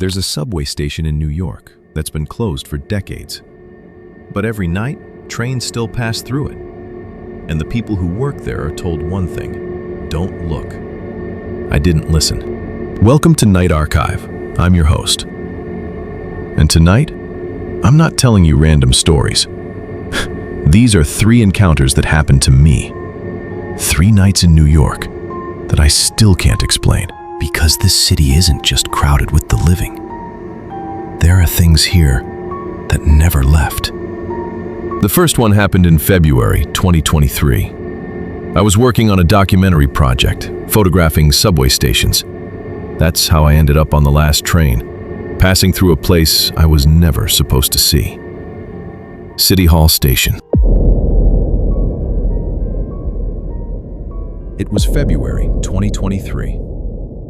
There's a subway station in New York that's been closed for decades. But every night, trains still pass through it. And the people who work there are told one thing: don't look. I didn't listen. Welcome to Night Archive. I'm your host. And tonight, I'm not telling you random stories. These are 3 encounters that happened to me. 3 nights in New York that I still can't explain. Because this city isn't just crowded with the living. There are things here that never left. The first one happened in February 2023. I was working on a documentary project, photographing subway stations. That's how I ended up on the last train, passing through a place I was never supposed to see. City Hall Station. It was February 2023.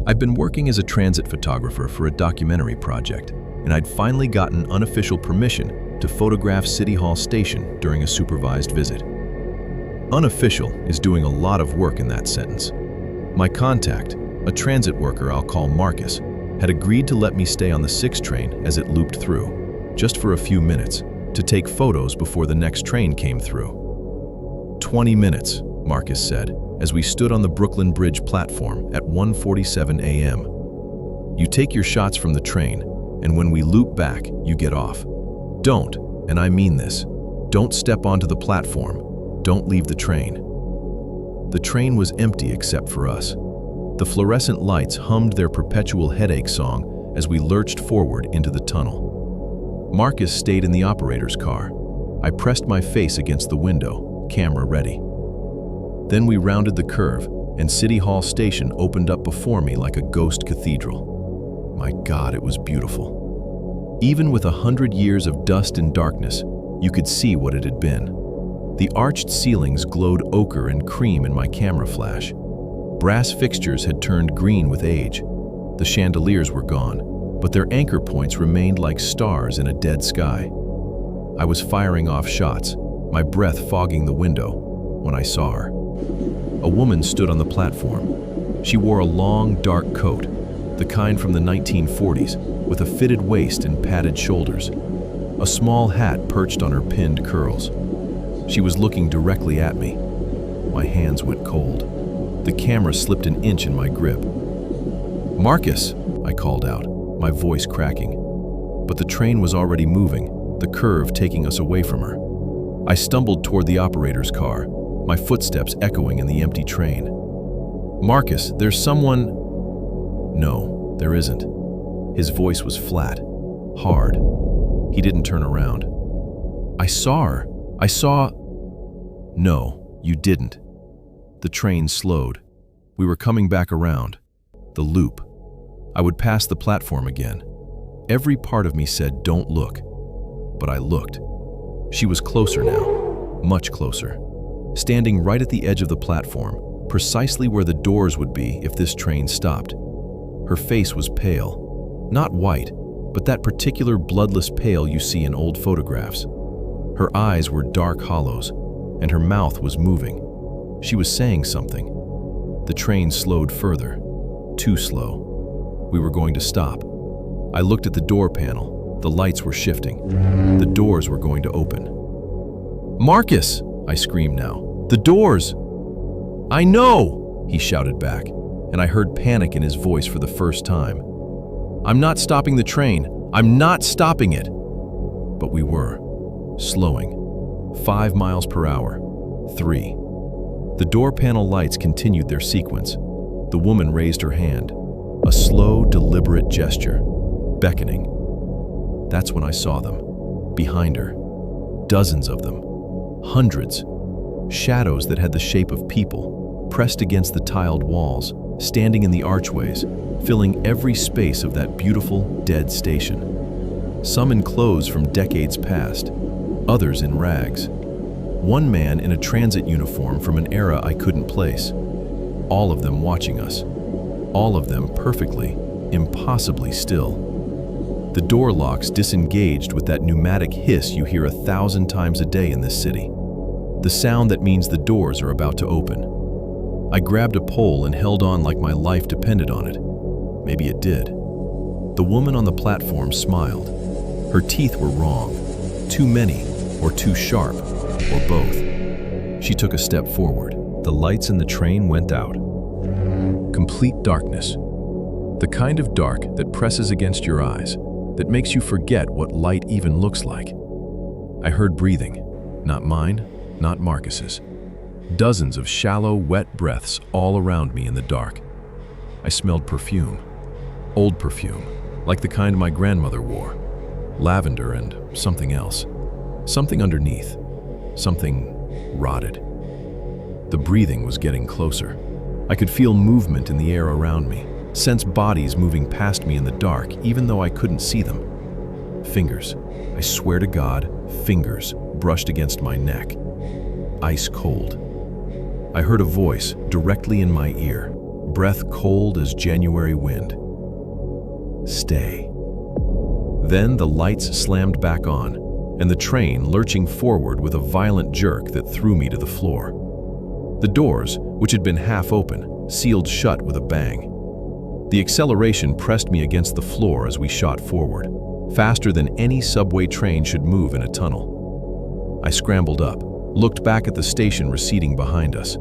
I've been working as a transit photographer for a documentary project, and I'd finally gotten unofficial permission to photograph City Hall Station during a supervised visit. Unofficial is doing a lot of work in that sentence. My contact, a transit worker I'll call Marcus, had agreed to let me stay on the 6 train as it looped through, just for a few minutes, to take photos before the next train came through. 20 minutes, Marcus said, as we stood on the Brooklyn Bridge platform at 1:47 a.m. You take your shots from the train, and when we loop back, you get off. Don't, and I mean this, don't step onto the platform. Don't leave the train. The train was empty except for us. The fluorescent lights hummed their perpetual headache song as we lurched forward into the tunnel. Marcus stayed in the operator's car. I pressed my face against the window, camera ready. Then we rounded the curve, and City Hall Station opened up before me like a ghost cathedral. My God, it was beautiful. Even with 100 years of dust and darkness, you could see what it had been. The arched ceilings glowed ochre and cream in my camera flash. Brass fixtures had turned green with age. The chandeliers were gone, but their anchor points remained like stars in a dead sky. I was firing off shots, my breath fogging the window, when I saw her. A woman stood on the platform. She wore a long, dark coat, the kind from the 1940s, with a fitted waist and padded shoulders. A small hat perched on her pinned curls. She was looking directly at me. My hands went cold. The camera slipped an inch in my grip. "Marcus," I called out, my voice cracking. But the train was already moving, the curve taking us away from her. I stumbled toward the operator's car, my footsteps echoing in the empty train. "Marcus, there's someone—" "No, there isn't." His voice was flat, hard. He didn't turn around. "I saw her. I saw—" "No, you didn't." The train slowed. We were coming back around. The loop. I would pass the platform again. Every part of me said, "Don't look." But I looked. She was closer now, much closer. Standing right at the edge of the platform, precisely where the doors would be if this train stopped. Her face was pale. Not white, but that particular bloodless pale you see in old photographs. Her eyes were dark hollows, and her mouth was moving. She was saying something. The train slowed further. Too slow. We were going to stop. I looked at the door panel. The lights were shifting. The doors were going to open. "Marcus!" I screamed now. "The doors!" "I know!" he shouted back, and I heard panic in his voice for the first time. "I'm not stopping the train. I'm not stopping it!" But we were. Slowing. 5 miles per hour. 3. The door panel lights continued their sequence. The woman raised her hand. A slow, deliberate gesture. Beckoning. That's when I saw them. Behind her. Dozens of them. Hundreds. Shadows that had the shape of people, pressed against the tiled walls, standing in the archways, filling every space of that beautiful, dead station. Some in clothes from decades past, others in rags. One man in a transit uniform from an era I couldn't place. All of them watching us. All of them perfectly, impossibly still. The door locks disengaged with that pneumatic hiss you hear 1,000 times a day in this city. The sound that means the doors are about to open. I grabbed a pole and held on like my life depended on it. Maybe it did. The woman on the platform smiled. Her teeth were wrong, too many, or too sharp, or both. She took a step forward. The lights in the train went out. Complete darkness. The kind of dark that presses against your eyes, that makes you forget what light even looks like. I heard breathing, not mine, not Marcus's. Dozens of shallow, wet breaths all around me in the dark. I smelled perfume, old perfume, like the kind my grandmother wore. Lavender and something else. Something underneath. Something rotted. The breathing was getting closer. I could feel movement in the air around me, sense bodies moving past me in the dark, even though I couldn't see them. Fingers, I swear to God, fingers brushed against my neck. Ice cold. I heard a voice directly in my ear, breath cold as January wind. Stay. Then the lights slammed back on, and the train lurching forward with a violent jerk that threw me to the floor. The doors, which had been half open, sealed shut with a bang. The acceleration pressed me against the floor as we shot forward, faster than any subway train should move in a tunnel. I scrambled up, looked back at the station receding behind us.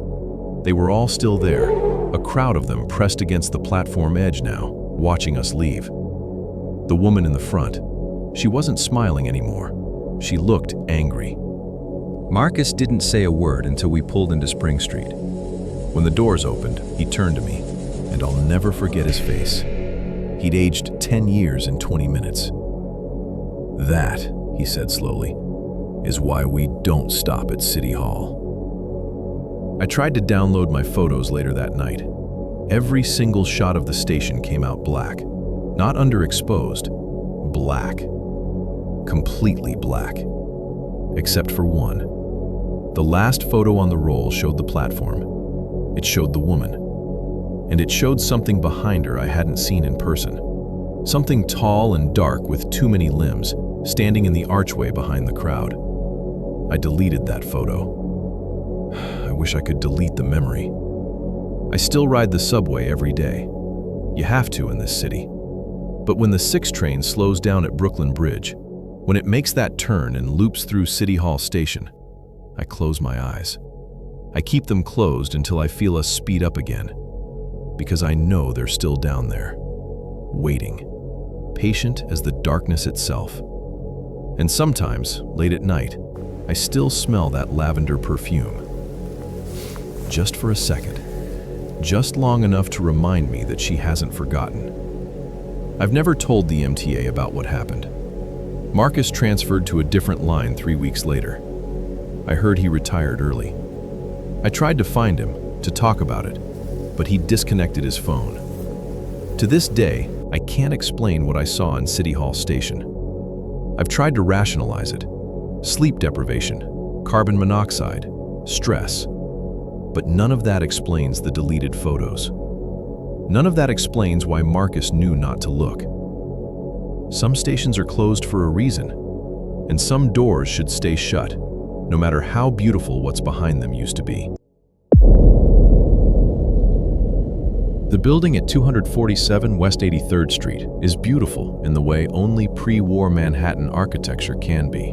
They were all still there, a crowd of them pressed against the platform edge now, watching us leave. The woman in the front, she wasn't smiling anymore. She looked angry. Marcus didn't say a word until we pulled into Spring Street. When the doors opened, he turned to me, and I'll never forget his face. He'd aged 10 years in 20 minutes. That, he said slowly, is why we don't stop at City Hall. I tried to download my photos later that night. Every single shot of the station came out black. Not underexposed, black. Completely black. Except for one. The last photo on the roll showed the platform. It showed the woman. And it showed something behind her I hadn't seen in person. Something tall and dark with too many limbs, standing in the archway behind the crowd. I deleted that photo. I wish I could delete the memory. I still ride the subway every day. You have to in this city. But when the 6 train slows down at Brooklyn Bridge, when it makes that turn and loops through City Hall Station, I close my eyes. I keep them closed until I feel us speed up again, because I know they're still down there, waiting, patient as the darkness itself. And sometimes, late at night, I still smell that lavender perfume. Just for a second, just long enough to remind me that she hasn't forgotten. I've never told the MTA about what happened. Marcus transferred to a different line 3 weeks later. I heard he retired early. I tried to find him, to talk about it, but he disconnected his phone. To this day, I can't explain what I saw in City Hall Station. I've tried to rationalize it. Sleep deprivation, carbon monoxide, stress. But none of that explains the deleted photos. None of that explains why Marcus knew not to look. Some stations are closed for a reason, and some doors should stay shut, no matter how beautiful what's behind them used to be. The building at 247 West 83rd Street is beautiful in the way only pre-war Manhattan architecture can be.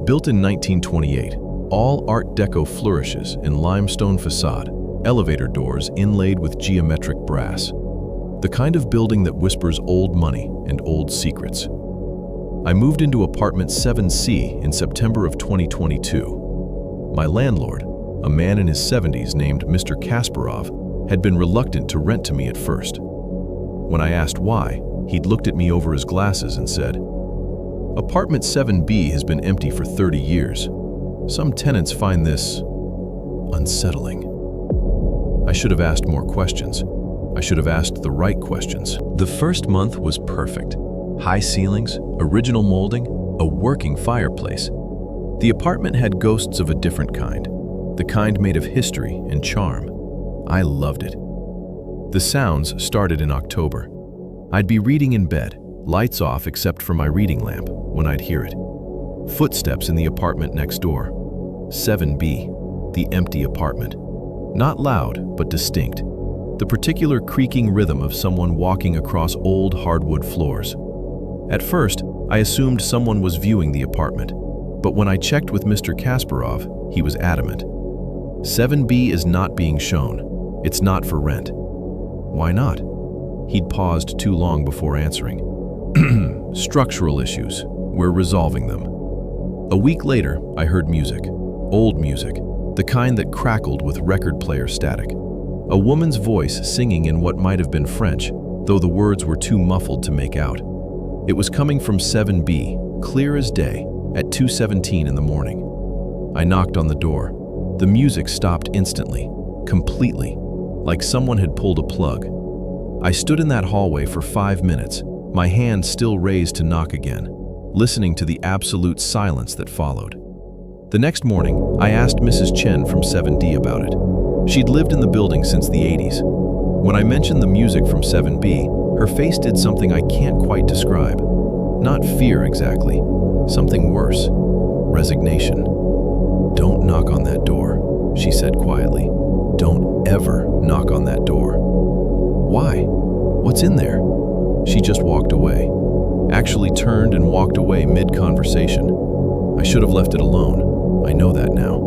Built in 1928, all Art Deco flourishes in limestone facade, elevator doors inlaid with geometric brass. The kind of building that whispers old money and old secrets. I moved into apartment 7C in September of 2022. My landlord, a man in his 70s named Mr. Kasparov, had been reluctant to rent to me at first. When I asked why, he'd looked at me over his glasses and said, "Apartment 7B has been empty for 30 years. Some tenants find this unsettling." I should have asked more questions. I should have asked the right questions. The first month was perfect. High ceilings, original molding, a working fireplace. The apartment had ghosts of a different kind, the kind made of history and charm. I loved it. The sounds started in October. I'd be reading in bed, lights off except for my reading lamp, when I'd hear it. Footsteps in the apartment next door. 7B, the empty apartment. Not loud, but distinct. the particular creaking rhythm of someone walking across old hardwood floors. At first, I assumed someone was viewing the apartment, but when I checked with Mr. Kasparov, he was adamant. 7B is not being shown. It's not for rent. Why not? He'd paused too long before answering. Structural issues. We're resolving them. A week later, I heard music. Old music. The kind that crackled with record player static. A woman's voice singing in what might have been French, though the words were too muffled to make out. It was coming from 7B, clear as day, at 2:17 in the morning. I knocked on the door. The music stopped instantly, completely, like someone had pulled a plug. I stood in that hallway for 5 minutes, my hand still raised to knock again, listening to the absolute silence that followed. The next morning, I asked Mrs. Chen from 7D about it. She'd lived in the building since the 80s. When I mentioned the music from 7B, her face did something I can't quite describe. Not fear exactly, something worse. Resignation. "Don't knock on that door," she said quietly. "Don't ever knock on that door." "Why? What's in there?" She just walked away. Actually turned and walked away mid-conversation. I should have left it alone. I know that now.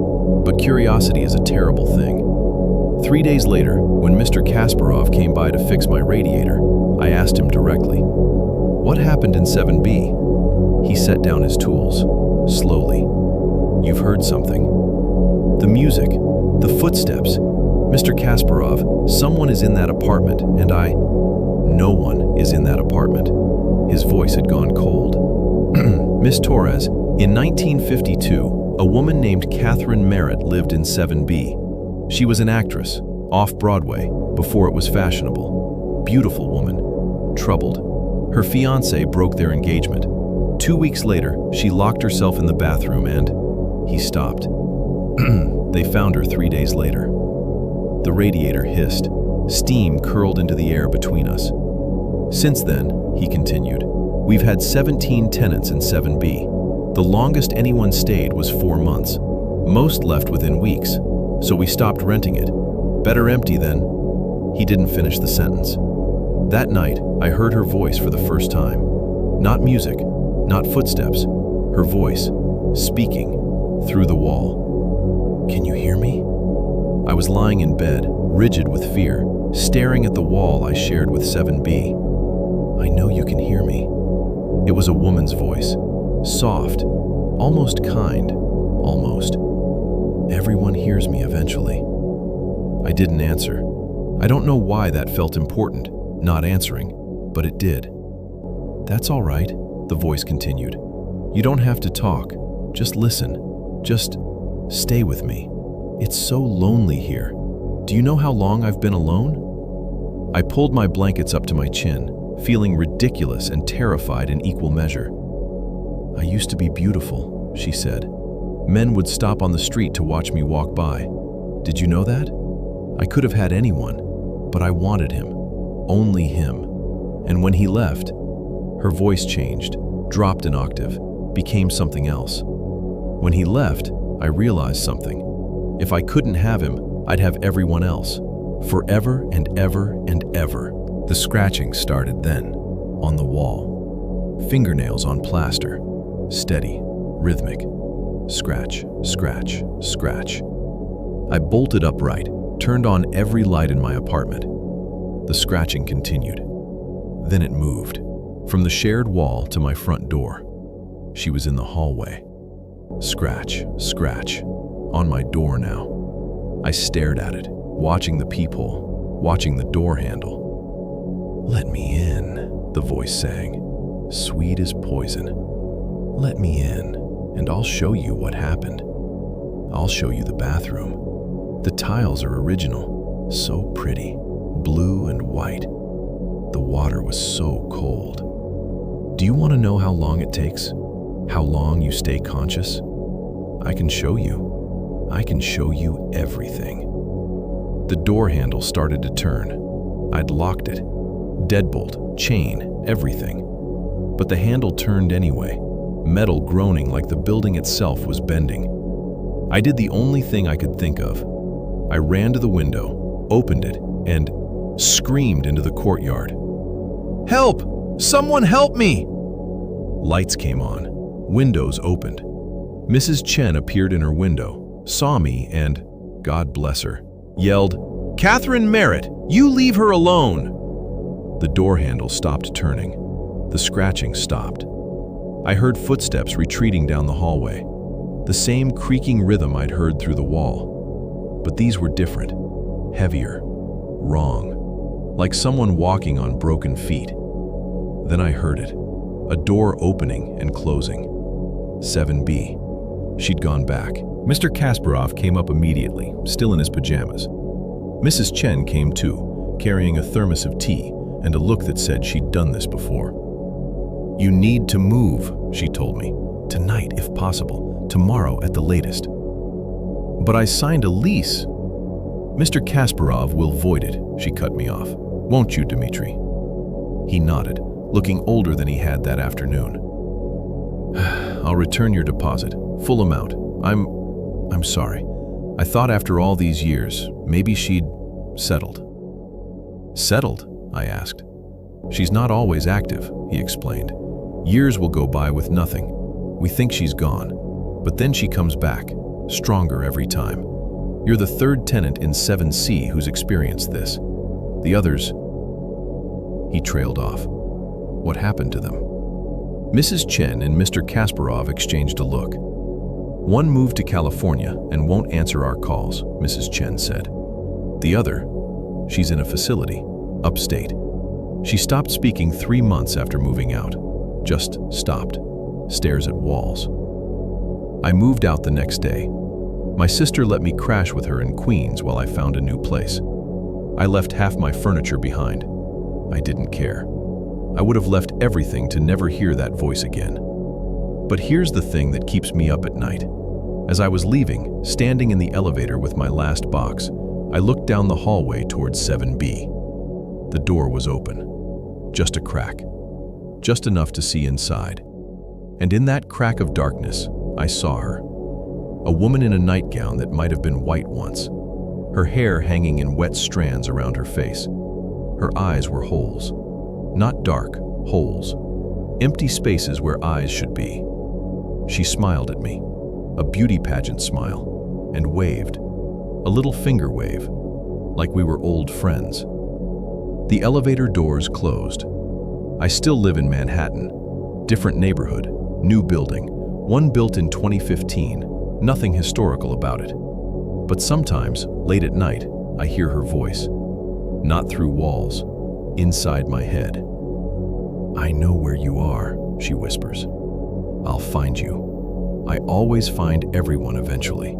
But curiosity is a terrible thing. 3 days later, when Mr. Kasparov came by to fix my radiator, I asked him directly, "What happened in 7B?" He set down his tools, slowly. "You've heard something. The music, the footsteps. Mr. Kasparov, someone is in that apartment, and No one is in that apartment." His voice had gone cold. "Miss Torres, in 1952, a woman named Catherine Merritt lived in 7B. She was an actress, off-Broadway, before it was fashionable. Beautiful woman. Troubled. Her fiancé broke their engagement. 2 weeks later, she locked herself in the bathroom and..." He stopped. "They found her 3 days later." The radiator hissed. Steam curled into the air between us. "Since then," he continued, "we've had 17 tenants in 7B. The longest anyone stayed was 4 months. Most left within weeks, so we stopped renting it. Better empty than..." He didn't finish the sentence. That night, I heard her voice for the first time. Not music, not footsteps. Her voice, speaking, through the wall. "Can you hear me?" I was lying in bed, rigid with fear, staring at the wall I shared with 7B. "I know you can hear me." It was a woman's voice, soft, almost kind, almost. "Everyone hears me eventually." I didn't answer. I don't know why that felt important, not answering, but it did. "That's all right," the voice continued. "You don't have to talk. Just listen. Just stay with me. It's so lonely here. Do you know how long I've been alone?" I pulled my blankets up to my chin, feeling ridiculous and terrified in equal measure. "I used to be beautiful," she said. "Men would stop on the street to watch me walk by. Did you know that? I could have had anyone, but I wanted him. Only him. And when he left..." Her voice changed, dropped an octave, became something else. "When he left, I realized something. If I couldn't have him, I'd have everyone else. Forever and ever and ever." The scratching started then, on the wall. Fingernails on plaster. Steady, rhythmic. Scratch, scratch, scratch. I bolted upright, turned on every light in my apartment. The scratching continued. Then it moved, from the shared wall to my front door. She was in the hallway. Scratch, scratch, on my door now. I stared at it, watching the peephole, watching the door handle. "Let me in," the voice sang, sweet as poison. "Let me in, and I'll show you what happened. I'll show you the bathroom. The tiles are original, so pretty, blue and white. The water was so cold. Do you want to know how long it takes? How long you stay conscious? I can show you. I can show you everything." The door handle started to turn. I'd locked it. Deadbolt, chain, everything. But the handle turned anyway, metal groaning like the building itself was bending. I did the only thing I could think of. I ran to the window, opened it, and screamed into the courtyard. "Help! Someone help me!" Lights came on. Windows opened. Mrs. Chen appeared in her window, saw me, and, God bless her, yelled, "Catherine Merritt, you leave her alone!" The door handle stopped turning. The scratching stopped. I heard footsteps retreating down the hallway, the same creaking rhythm I'd heard through the wall. But these were different, heavier, wrong, like someone walking on broken feet. Then I heard it, a door opening and closing. 7B. She'd gone back. Mr. Kasparov came up immediately, still in his pajamas. Mrs. Chen came too, carrying a thermos of tea and a look that said she'd done this before. "You need to move," she told me. "Tonight, if possible. Tomorrow at the latest." "But I signed a lease." "Mr. Kasparov will void it," she cut me off. "Won't you, Dmitri?" He nodded, looking older than he had that afternoon. "I'll return your deposit, full amount. I'm sorry. I thought after all these years, maybe she'd settled." "Settled?" I asked. "She's not always active," he explained. "Years will go by with nothing. We think she's gone, but then she comes back, stronger every time. You're the third tenant in 7C who's experienced this. The others..." He trailed off. What happened to them? Mrs. Chen and Mr. Kasparov exchanged a look. "One moved to California and won't answer our calls," Mrs. Chen said. "The other, she's in a facility, upstate. She stopped speaking 3 months after moving out. Just stopped, stares at walls." I moved out the next day. My sister let me crash with her in Queens while I found a new place. I left half my furniture behind. I didn't care. I would have left everything to never hear that voice again. But here's the thing that keeps me up at night. As I was leaving, standing in the elevator with my last box, I looked down the hallway towards 7B. The door was open. Just a crack. Just enough to see inside. And in that crack of darkness, I saw her. A woman in a nightgown that might have been white once. Her hair hanging in wet strands around her face. Her eyes were holes. Not dark, holes. Empty spaces where eyes should be. She smiled at me, a beauty pageant smile, and waved. A little finger wave, like we were old friends. The elevator doors closed. I still live in Manhattan. Different neighborhood, new building, one built in 2015, nothing historical about it. But sometimes, late at night, I hear her voice. Not through walls, inside my head. "I know where you are," she whispers. "I'll find you. I always find everyone eventually."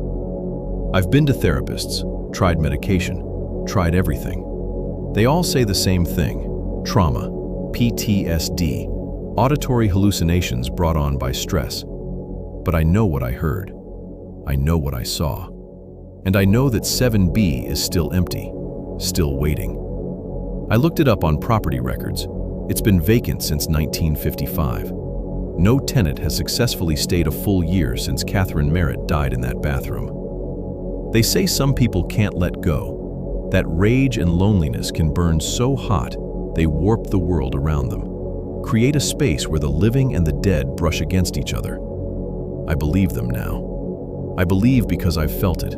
I've been to therapists, tried medication, tried everything. They all say the same thing: trauma, PTSD, auditory hallucinations brought on by stress. But I know what I heard. I know what I saw. And I know that 7B is still empty, still waiting. I looked it up on property records. It's been vacant since 1955. No tenant has successfully stayed a full year since Catherine Merritt died in that bathroom. They say some people can't let go, that rage and loneliness can burn so hot they warp the world around them, create a space where the living and the dead brush against each other. I believe them now. I believe because I've felt it.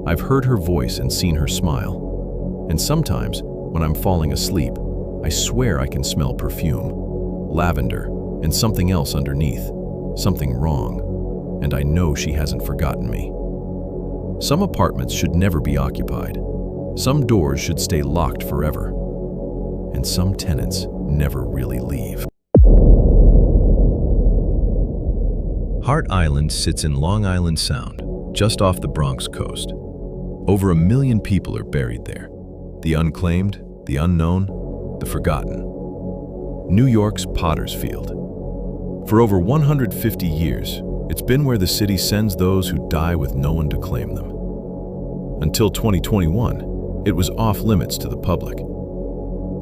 I've heard her voice and seen her smile. And sometimes, when I'm falling asleep, I swear I can smell perfume, lavender, and something else underneath, something wrong, and I know she hasn't forgotten me. Some apartments should never be occupied. Some doors should stay locked forever. And some tenants never really leave. Hart Island sits in Long Island Sound, just off the Bronx coast. Over 1 million people are buried there. The unclaimed, the unknown, the forgotten. New York's Potter's Field. For over 150 years, it's been where the city sends those who die with no one to claim them. Until 2021, it was off limits to the public.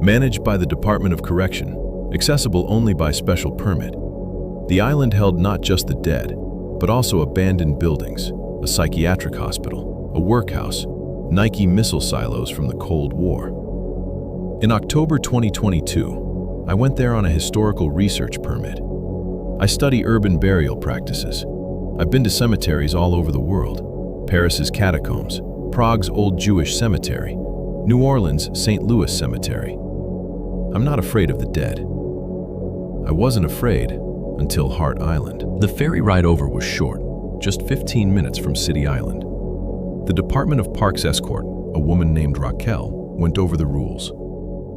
Managed by the Department of Correction, accessible only by special permit, the island held not just the dead, but also abandoned buildings, a psychiatric hospital, a workhouse, Nike missile silos from the Cold War. In October 2022, I went there on a historical research permit. I study urban burial practices. I've been to cemeteries all over the world. Paris's catacombs, Prague's old Jewish cemetery, New Orleans' St. Louis Cemetery. I'm not afraid of the dead. I wasn't afraid until Hart Island. The ferry ride over was short, just 15 minutes from City Island. The Department of Parks escort, a woman named Raquel, went over the rules.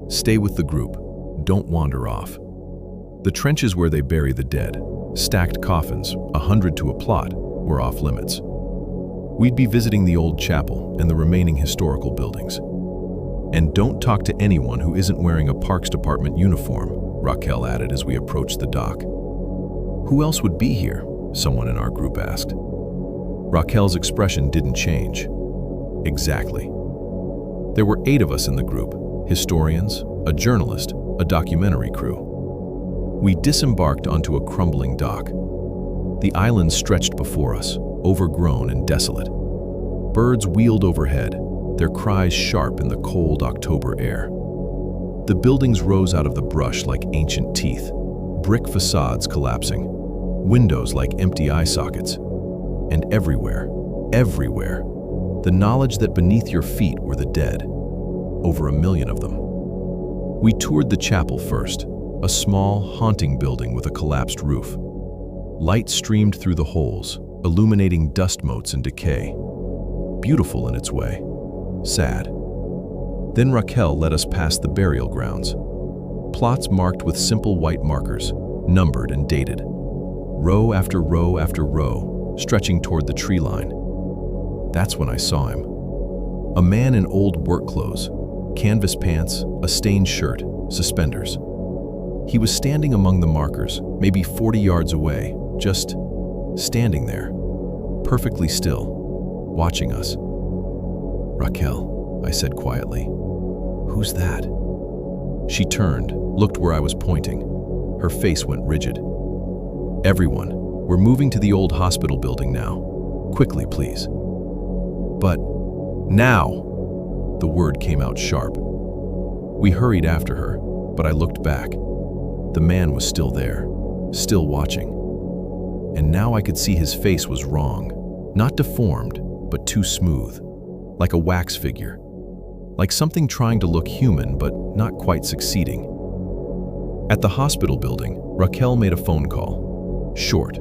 Stay with the group. Don't wander off. The trenches where they bury the dead, stacked coffins, 100 to a plot, were off limits. We'd be visiting the old chapel and the remaining historical buildings. And don't talk to anyone who isn't wearing a Parks Department uniform, Raquel added as we approached the dock. Who else would be here? Someone in our group asked. Raquel's expression didn't change. Exactly. There were 8 of us in the group, historians, a journalist, a documentary crew. We disembarked onto a crumbling dock. The island stretched before us, overgrown and desolate. Birds wheeled overhead, their cries sharp in the cold October air. The buildings rose out of the brush like ancient teeth, brick facades collapsing, windows like empty eye sockets. And everywhere, the knowledge that beneath your feet were the dead, over 1 million of them. We toured the chapel first, a small, haunting building with a collapsed roof. Light streamed through the holes, illuminating dust motes and decay. Beautiful in its way, sad. Then Raquel led us past the burial grounds. Plots marked with simple white markers, numbered and dated. Row after row after row, stretching toward the tree line. That's when I saw him. A man in old work clothes, canvas pants, a stained shirt, suspenders. He was standing among the markers, maybe 40 yards away, just standing there, perfectly still, watching us. "Raquel," I said quietly. "Who's that?" She turned, looked where I was pointing. Her face went rigid. "Everyone, we're moving to the old hospital building now. Quickly, please." "But now!" The word came out sharp. We hurried after her, but I looked back. The man was still there, still watching. And now I could see his face was wrong. Not deformed, but too smooth. Like a wax figure. Like something trying to look human, but not quite succeeding. At the hospital building, Raquel made a phone call. Short,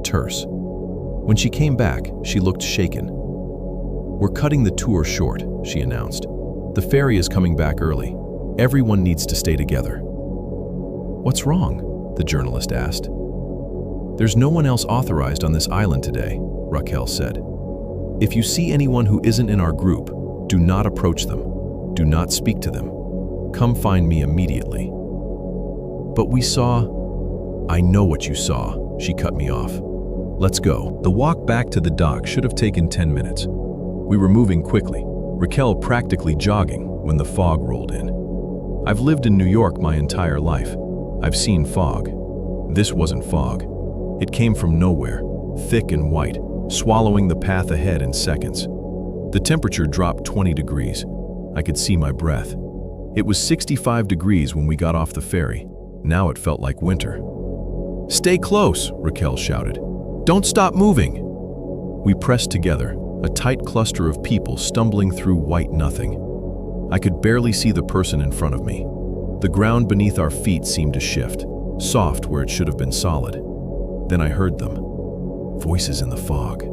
terse. When she came back, she looked shaken. "We're cutting the tour short," she announced. "The ferry is coming back early. Everyone needs to stay together." "What's wrong?" the journalist asked. "There's no one else authorized on this island today," Raquel said. "If you see anyone who isn't in our group, do not approach them. Do not speak to them. Come find me immediately." "But we saw—" "I know what you saw," she cut me off. "Let's go." The walk back to the dock should have taken 10 minutes. We were moving quickly, Raquel practically jogging when the fog rolled in. I've lived in New York my entire life. I've seen fog. This wasn't fog. It came from nowhere, thick and white, swallowing the path ahead in seconds. The temperature dropped 20 degrees. I could see my breath. It was 65 degrees when we got off the ferry. Now it felt like winter. "Stay close," Raquel shouted. "Don't stop moving." We pressed together, a tight cluster of people stumbling through white nothing. I could barely see the person in front of me. The ground beneath our feet seemed to shift, soft where it should have been solid. Then I heard them. Voices in the fog.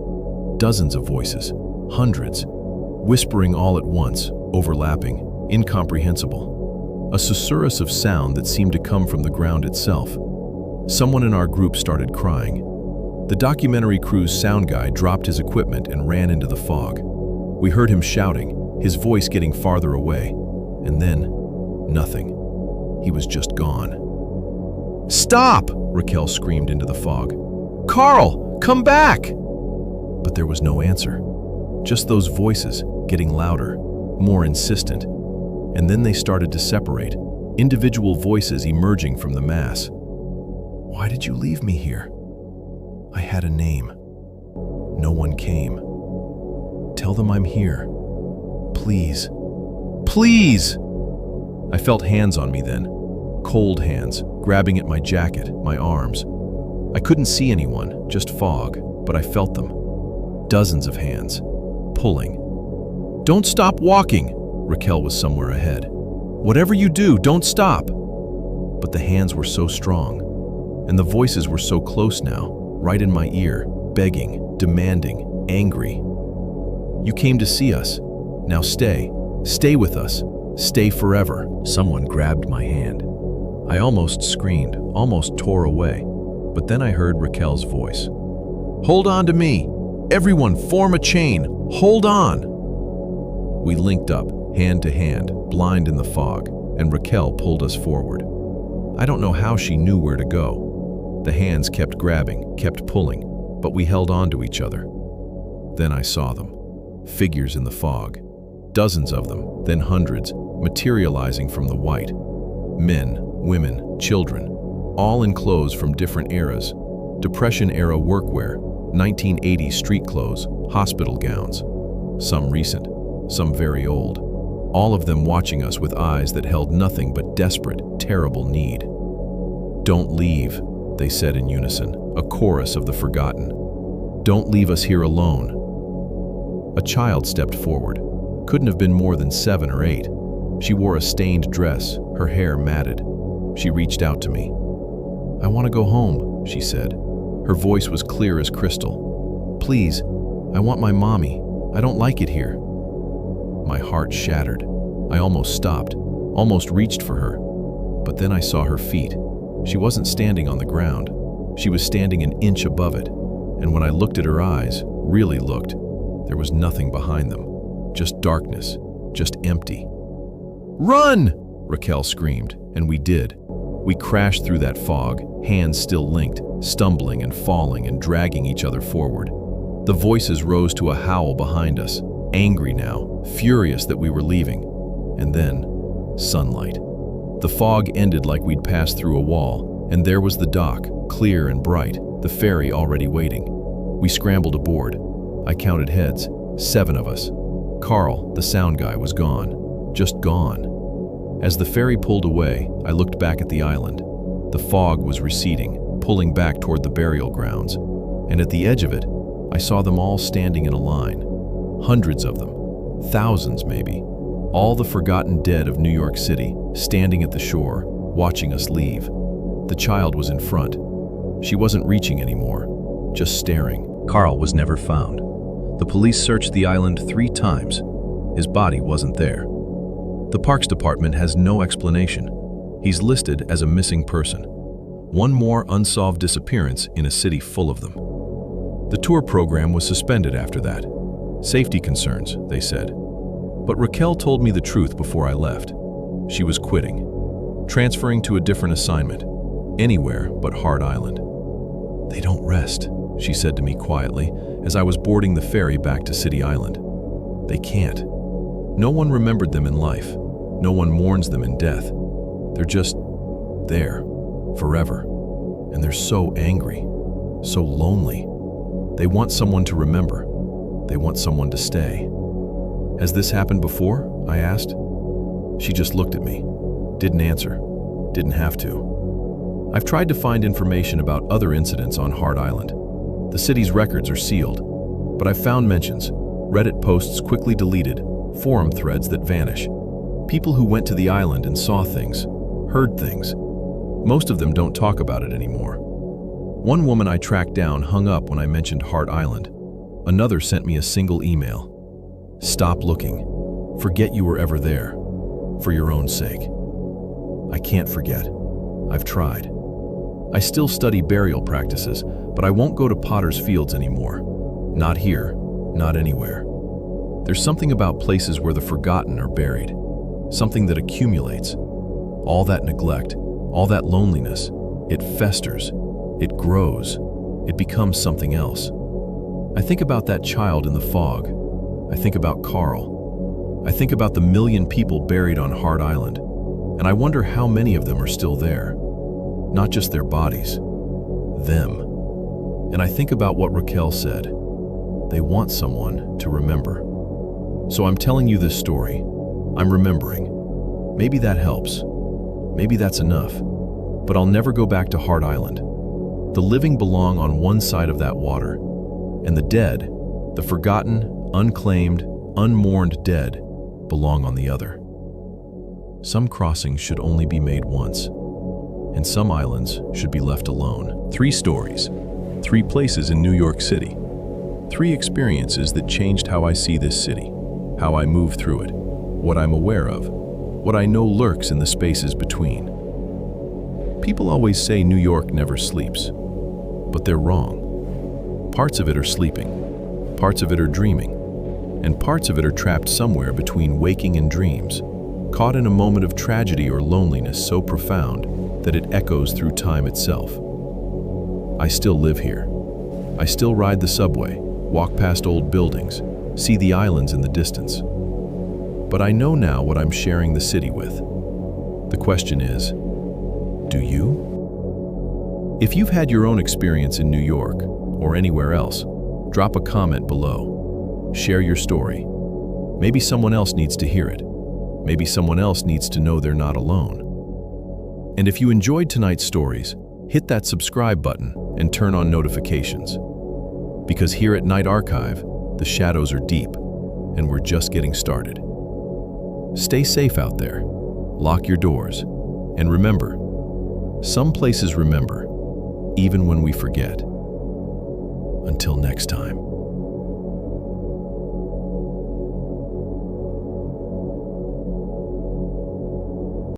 Dozens of voices, hundreds, whispering all at once, overlapping, incomprehensible. A susurrus of sound that seemed to come from the ground itself. Someone in our group started crying. The documentary crew's sound guy dropped his equipment and ran into the fog. We heard him shouting, his voice getting farther away. And then, nothing. He was just gone. "Stop!" Raquel screamed into the fog. "Carl, come back!" But there was no answer. Just those voices, getting louder, more insistent. And then they started to separate, individual voices emerging from the mass. "Why did you leave me here? I had a name. No one came. Tell them I'm here. Please. Please!" I felt hands on me then, cold hands, grabbing at my jacket, my arms. I couldn't see anyone, just fog, but I felt them. Dozens of hands, pulling. "Don't stop walking!" Raquel was somewhere ahead. "Whatever you do, don't stop!" But the hands were so strong, and the voices were so close now, right in my ear, begging, demanding, angry. "You came to see us. Now stay. Stay with us. Stay forever." Someone grabbed my hand. I almost screamed, almost tore away, but then I heard Raquel's voice. "Hold on to me! Everyone form a chain! Hold on!" We linked up, hand to hand, blind in the fog, and Raquel pulled us forward. I don't know how she knew where to go. The hands kept grabbing, kept pulling, but we held on to each other. Then I saw them. Figures in the fog. Dozens of them, then hundreds, materializing from the white. Men, women, children, all in clothes from different eras. Depression-era workwear, 1980s street clothes, hospital gowns. Some recent, some very old. All of them watching us with eyes that held nothing but desperate, terrible need. "Don't leave," they said in unison, a chorus of the forgotten. "Don't leave us here alone." A child stepped forward. Couldn't have been more than 7 or 8. She wore a stained dress, her hair matted. She reached out to me. "I want to go home," she said. Her voice was clear as crystal. "Please, I want my mommy. I don't like it here." My heart shattered. I almost stopped, almost reached for her. But then I saw her feet. She wasn't standing on the ground. She was standing an inch above it. And when I looked at her eyes, really looked, there was nothing behind them. Just darkness, just empty. "Run!" Raquel screamed, and we did. We crashed through that fog, hands still linked, stumbling and falling and dragging each other forward. The voices rose to a howl behind us, angry now, furious that we were leaving. And then, sunlight. The fog ended like we'd passed through a wall, and there was the dock, clear and bright, the ferry already waiting. We scrambled aboard. I counted heads, 7 of us. Carl, the sound guy, was gone. Just gone. As the ferry pulled away, I looked back at the island. The fog was receding, pulling back toward the burial grounds. And at the edge of it, I saw them all standing in a line. Hundreds of them. Thousands, maybe. All the forgotten dead of New York City, standing at the shore, watching us leave. The child was in front. She wasn't reaching anymore, just staring. Carl was never found. The police searched the island 3 times. His body wasn't there. The Parks Department has no explanation. He's listed as a missing person. One more unsolved disappearance in a city full of them. The tour program was suspended after that. Safety concerns, they said. But Raquel told me the truth before I left. She was quitting, transferring to a different assignment, anywhere but Hart Island. "They don't rest," she said to me quietly as I was boarding the ferry back to City Island. "They can't. No one remembered them in life. No one mourns them in death. They're just there, forever. And they're so angry, so lonely. They want someone to remember. They want someone to stay." "Has this happened before?" I asked. She just looked at me, didn't answer, didn't have to. I've tried to find information about other incidents on Hart Island. The city's records are sealed, but I've found mentions, Reddit posts quickly deleted, forum threads that vanish. People who went to the island and saw things, heard things. Most of them don't talk about it anymore. One woman I tracked down hung up when I mentioned Hart Island. Another sent me a single email. "Stop looking. Forget you were ever there. For your own sake." I can't forget. I've tried. I still study burial practices, but I won't go to Potter's Fields anymore. Not here, not anywhere. There's something about places where the forgotten are buried. Something that accumulates. All that neglect, all that loneliness, it festers, it grows, it becomes something else. I think about that child in the fog. I think about Carl. I think about the 1,000,000 people buried on Hart Island, and I wonder how many of them are still there. Not just their bodies, them. And I think about what Raquel said. They want someone to remember. So I'm telling you this story. I'm remembering. Maybe that helps. Maybe that's enough. But I'll never go back to Hart Island. The living belong on one side of that water, and the dead, the forgotten, unclaimed, unmourned dead, belong on the other. Some crossings should only be made once, and some islands should be left alone. 3 stories, 3 places in New York City, 3 experiences that changed how I see this city, how I move through it, what I'm aware of, what I know lurks in the spaces between. People always say New York never sleeps, but they're wrong. Parts of it are sleeping, parts of it are dreaming, and parts of it are trapped somewhere between waking and dreams, caught in a moment of tragedy or loneliness so profound that it echoes through time itself. I still live here. I still ride the subway, walk past old buildings, see the islands in the distance. But I know now what I'm sharing the city with. The question is, do you? If you've had your own experience in New York or anywhere else, drop a comment below. Share your story. Maybe someone else needs to hear it. Maybe someone else needs to know they're not alone. And if you enjoyed tonight's stories, hit that subscribe button and turn on notifications. Because here at Night Archive, the shadows are deep, and we're just getting started. Stay safe out there, lock your doors, and remember, some places remember, even when we forget. Until next time.